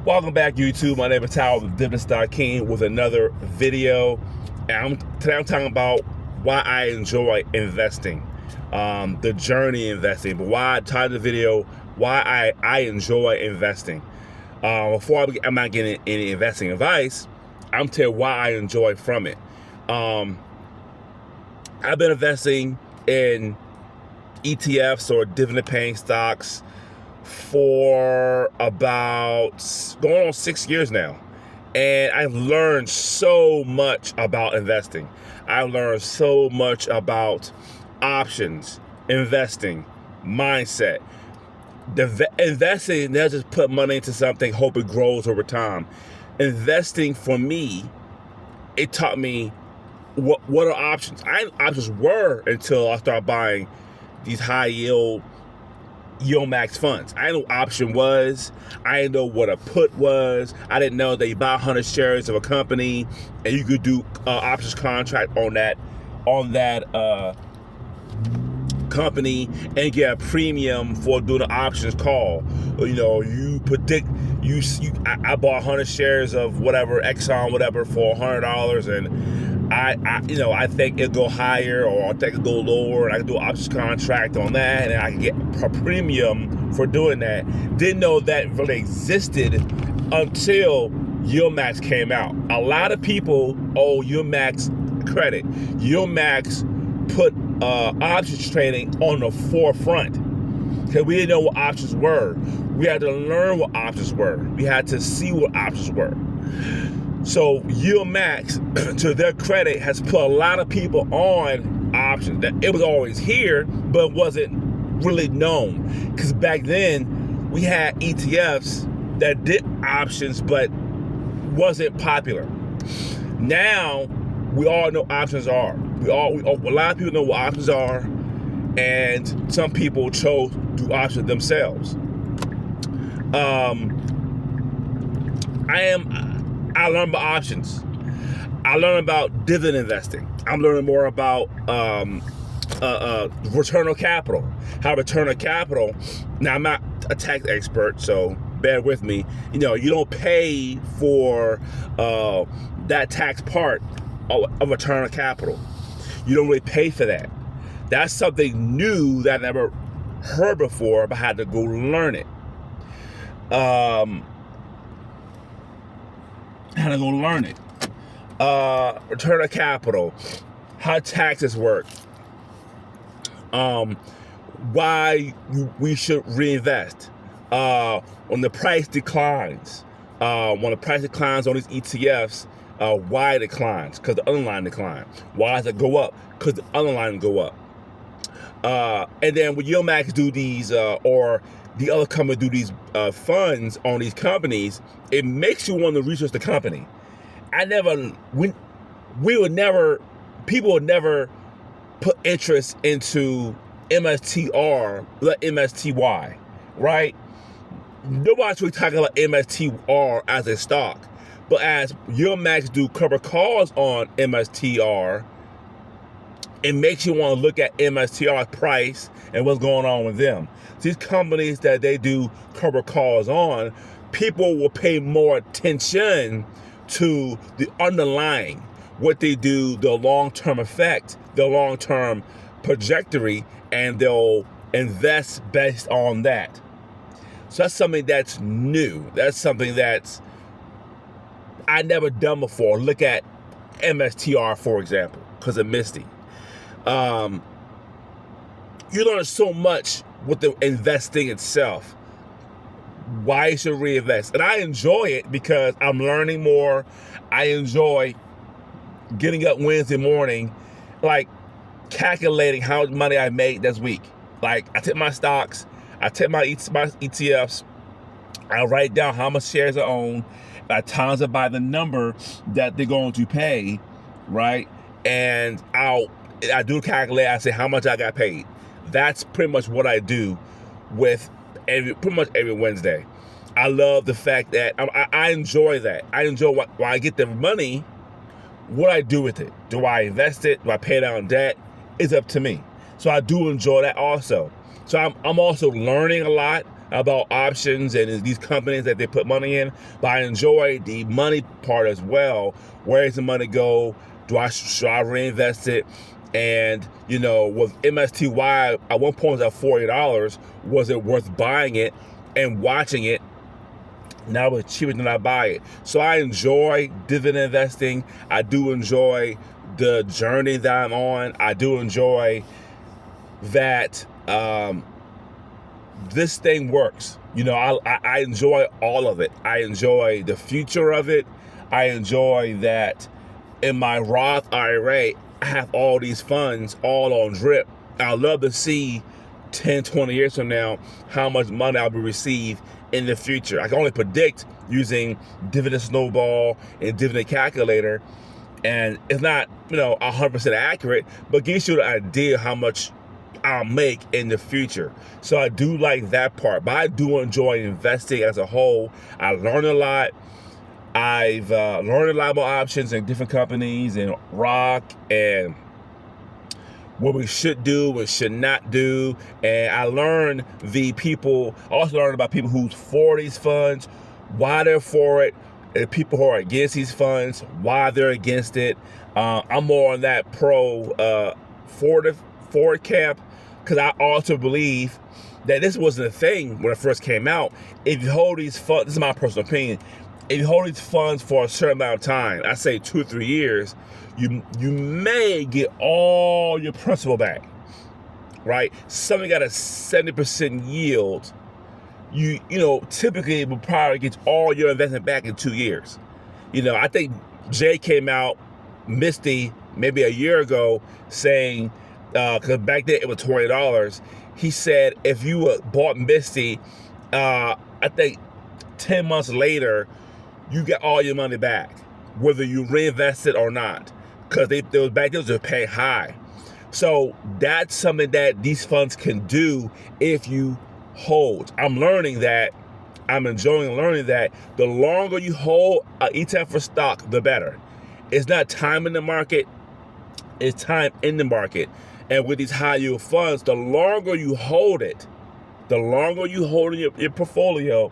Welcome back, YouTube. My name is Tyler with Dividend Stock King with another video. And today I'm talking about why I enjoy investing, the journey investing, but why I titled the video, why I enjoy investing. I'm not getting any investing advice. I'm telling you why I enjoy from it. I've been investing in ETFs or dividend paying stocks for about going on 6 years now. And I've learned so much about investing. I've learned so much about options, investing, mindset. Investing, not just put money into something, hope it grows over time. Investing for me, it taught me what are options. Options were until I started buying these high yield max funds. I didn't know what option was. I didn't know what a put was. I didn't know that you buy 100 shares of a company and you could do options contract on that company and get a premium for doing an options call. You know, you predict I bought 100 shares of whatever Exxon whatever for $100, and I think it'll go higher or I think it'll go lower, and I can do an options contract on that, and I can get a premium for doing that. Didn't know that really existed until YieldMax came out. A lot of people owe YieldMax credit. YieldMax put options trading on the forefront because we didn't know what options were. We had to learn what options were. We had to see what options were. So YieldMax, to their credit, has put a lot of people on options. That it was always here, but wasn't really known. Because back then, we had ETFs that did options, but wasn't popular. Now, we all know options are. A lot of people know what options are, and some people chose to do options themselves. I learned about options. I learned about dividend investing. I'm learning more about return on capital. How return on capital. Now, I'm not a tax expert, so bear with me. You know, you don't pay for that tax part of return on capital. You don't really pay for that. That's something new that I never heard before, but I had to go learn it. Return on capital, how taxes work, why we should reinvest, when the price declines, on these ETFs, why it declines, because the underlying decline. Why does it go up? Because the underlying go up. And then when YieldMax do these, or the other company do these funds on these companies, it makes you want to research the company. People would never put interest into MSTR, MSTY, right? Nobody's really talking about MSTR as a stock. But as YieldMax do cover calls on MSTR, it makes you want to look at MSTR's price and what's going on with them. These companies that they do cover calls on, people will pay more attention to the underlying, what they do, the long-term effect, the long-term trajectory, and they'll invest based on that. So that's something that's new. That's something that's I never done before. Look at MSTR, for example, because of Misty. You learn so much with the investing itself. Why you should reinvest. And I enjoy it because I'm learning more. I enjoy getting up Wednesday morning, like calculating how much money I made this week. Like I take my stocks, I take my ETFs, I write down how much shares I own, I times it by the number that they're going to pay, right? And I do calculate, I say how much I got paid. That's pretty much what I do with pretty much every Wednesday. I love the fact that I enjoy that. I enjoy when I get the money, what I do with it. Do I invest it? Do I pay down debt? It's up to me. So I do enjoy that also. So I'm also learning a lot. about options and these companies that they put money in, but I enjoy the money part as well. Where does the money go? Should I reinvest it? And, you know, with MSTY, at one point it was at $40. Was it worth buying it and watching it? Now it's cheaper than I buy it. So I enjoy dividend investing. I do enjoy the journey that I'm on. I do enjoy that this thing works. You know, I enjoy all of it. I enjoy the future of it. I enjoy that in my Roth IRA, I have all these funds all on drip. I love to see 10, 20 years from now how much money I'll be receive in the future. I can only predict using dividend snowball and dividend calculator, and it's not, you know, 100% accurate, but gives you the idea how much I'll make in the future. So I do like that part, but I do enjoy investing as a whole. I learn a lot. I've learned a lot about options in different companies and Rock and what we should do, what should not do. And I learned also learned about people who's for these funds, why they're for it, and people who are against these funds, why they're against it. I'm more on that forward camp, because I also believe that this wasn't a thing when it first came out. If you hold these funds, this is my personal opinion, if you hold these funds for a certain amount of time, I say 2 or 3 years, you may get all your principal back, right? Something got a 70% yield, you know, typically it will probably get all your investment back in 2 years. You know, I think Jay came out, Misty, maybe a year ago, saying, because back then it was $20, he said if you bought Misty, I think 10 months later, you get all your money back, whether you reinvest it or not, because they was back then they pay high. So that's something that these funds can do if you hold. I'm learning that. I'm enjoying learning that the longer you hold an ETF for stock, the better. It's not time in the market, it's time in the market. And with these high yield funds, the longer you hold it, the longer you hold in your portfolio,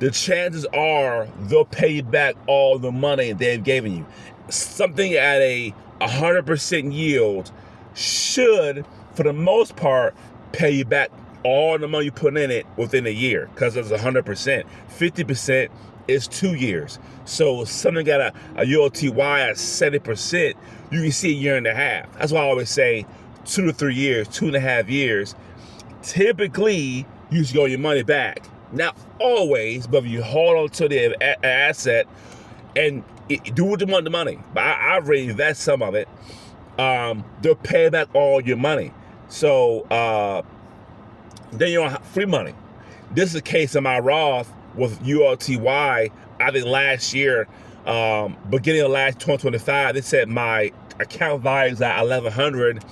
the chances are they'll pay you back all the money they've given you. Something at a 100% yield should, for the most part, pay you back all the money you put in it within a year, because it's 100%. 50% is 2 years. So something got a ULTY at 70%, you can see a year and a half. That's why I always say 2 to 3 years, 2.5 years. Typically, you should get your money back. Not always, but if you hold on to the asset and do what you want the money, but I reinvest some of it, they'll pay back all your money. So then you don't have free money. This is the case of my Roth with ULTY. I think last year, beginning of last 2025, they said my account value is at $1,100,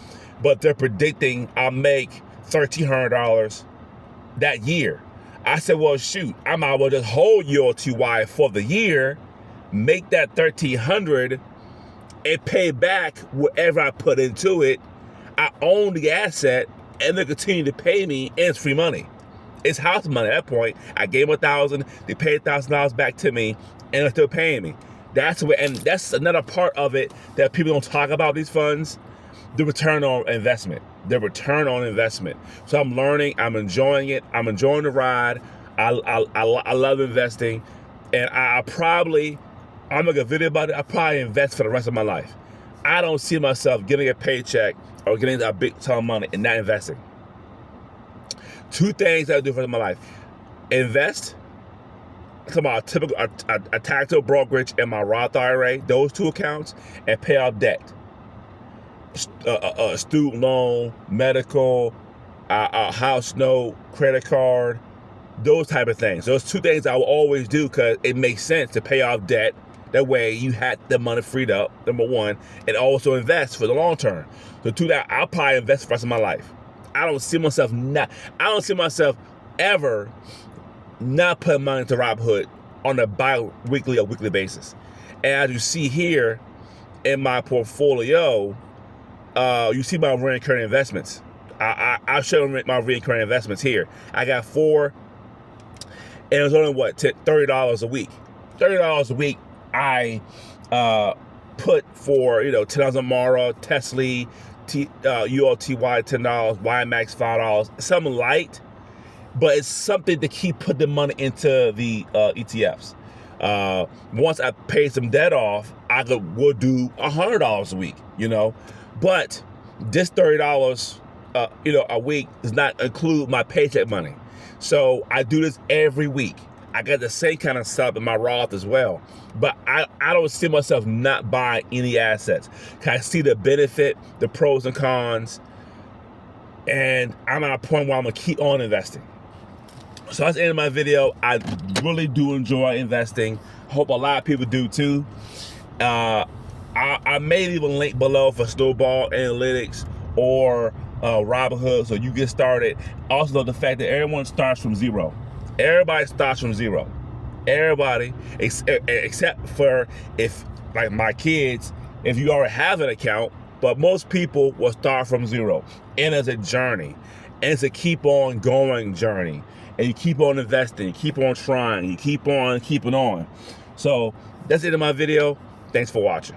but they're predicting I'll make $1,300 that year. I said, well, shoot, I might as well just hold ULTY for the year, make that $1,300, and pay back whatever I put into it. I own the asset, and they continue to pay me, and it's free money. It's house money at that point. I gave them $1,000, they paid $1,000 back to me, and they're still paying me. That's what, and that's another part of it that people don't talk about these funds, the return on investment. The return on investment. So I'm learning, I'm enjoying it, I'm enjoying the ride. I love investing, and I'll make a video about it. I probably invest for the rest of my life. I don't see myself getting a paycheck or getting a big ton of money and not investing. 2 things I do for my life: invest, come on, a tactical brokerage in my Roth IRA, those 2 accounts, and pay off debt. Student loan, medical, house note, credit card, those type of things. Those 2 things I will always do because it makes sense to pay off debt. That way you had the money freed up, number 1, and also invest for the long term. So 2 that I'll probably invest for the rest of my life. I don't see myself ever not putting money into Robinhood on a bi-weekly or weekly basis. And as you see here in my portfolio, you see my recurring investments. I'll show my recurring investments here. I got 4, and it was only what, $30 a week. $30 a week. I put for, you know, $10 Mara, Tesla, ULTY $10, YMAX $5, something light, but it's something to keep putting the money into the ETFs. Once I pay some debt off, will do $100 a week, you know. But this $30, you know, a week does not include my paycheck money. So I do this every week. I got the same kind of stuff in my Roth as well. But I don't see myself not buying any assets. I see the benefit, the pros and cons, and I'm at a point where I'm going to keep on investing. So that's the end of my video. I really do enjoy investing. Hope a lot of people do too. I may leave a link below for Snowball Analytics or Robinhood, so you get started. Also, the fact that everyone starts from zero. Everybody starts from zero. Everybody, except for if, like my kids, if you already have an account, but most people will start from zero. And it's a journey. And it's a keep on going journey. And you keep on investing, you keep on trying, you keep on keeping on. So that's it in my video. Thanks for watching.